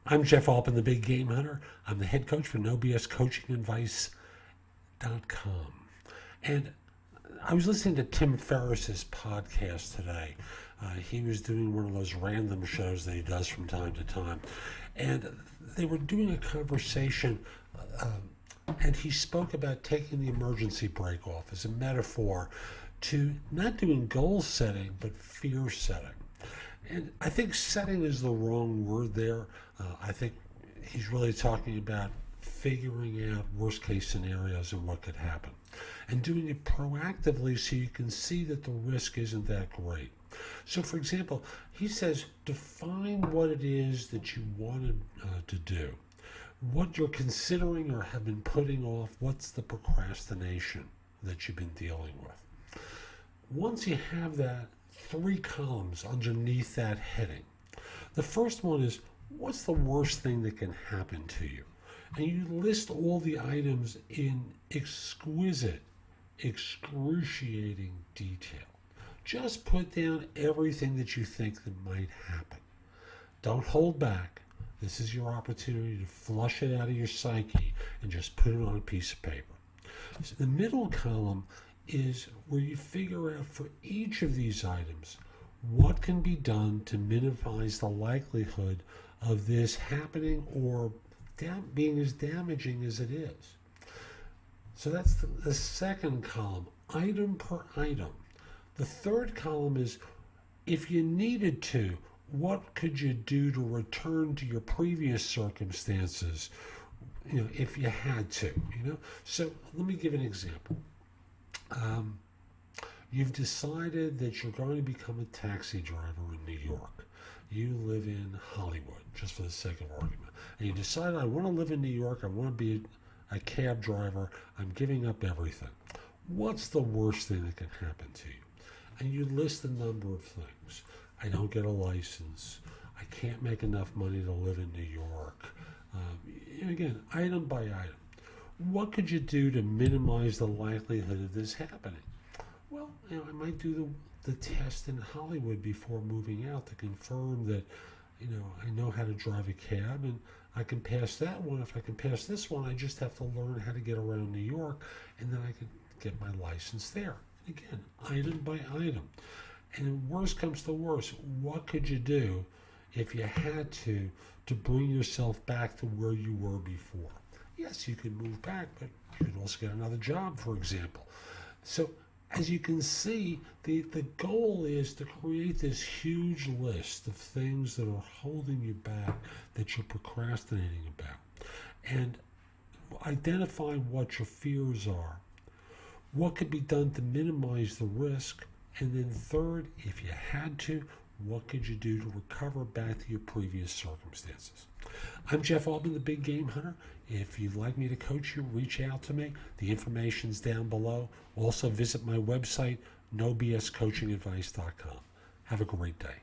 I'm Jeff Altman, the Big Game Hunter. I'm the head coach for NoBSCoachingAdvice.com. And I was listening to Tim Ferriss's podcast today. He was doing one of those random shows that he does from time to time. And they were doing a conversation, and he spoke about taking the emergency brake off as a metaphor to not doing goal setting, but fear setting. And I think setting is the wrong word there. I think he's really talking about figuring out worst case scenarios and what could happen and doing it proactively so you can see that the risk isn't that great. So, for example, he says define what it is that you wanted to do, what you're considering or have been putting off, what's the procrastination that you've been dealing with. Once you have that, 3 columns underneath that heading. The first one is, what's the worst thing that can happen to you? And you list all the items in exquisite, excruciating detail. Just put down everything that you think that might happen. Don't hold back. This is your opportunity to flush it out of your psyche and just put it on a piece of paper. So the middle column is where you figure out for each of these items what can be done to minimize the likelihood of this happening or being as damaging as it is. So that's the second column, item per item. The third column is, if you needed to, what could you do to return to your previous circumstances, if you had to, So let me give an example. You've decided that you're going to become a taxi driver in New York. You live in Hollywood, just for the sake of argument. And you decide, I want to live in New York, I want to be a cab driver, I'm giving up everything. What's the worst thing that can happen to you? And you list a number of things. I don't get a license. I can't make enough money to live in New York. Again, item by item. What could you do to minimize the likelihood of this happening? Well, I might do the test in Hollywood before moving out to confirm that, I know how to drive a cab and I can pass that one. If I can pass this one, I just have to learn how to get around New York, and then I can get my license there. And again, item by item. And if worst comes to worst, what could you do if you had to bring yourself back to where you were before? Yes, you could move back, but you could also get another job, for example. So as you can see, the goal is to create this huge list of things that are holding you back, that you're procrastinating about, and identify what your fears are, what could be done to minimize the risk, and then third, if you had to, what could you do to recover back to your previous circumstances? I'm Jeff Altman, the Big Game Hunter. If you'd like me to coach you, reach out to me. The information's down below. Also visit my website, NoBSCoachingAdvice.com. Have a great day.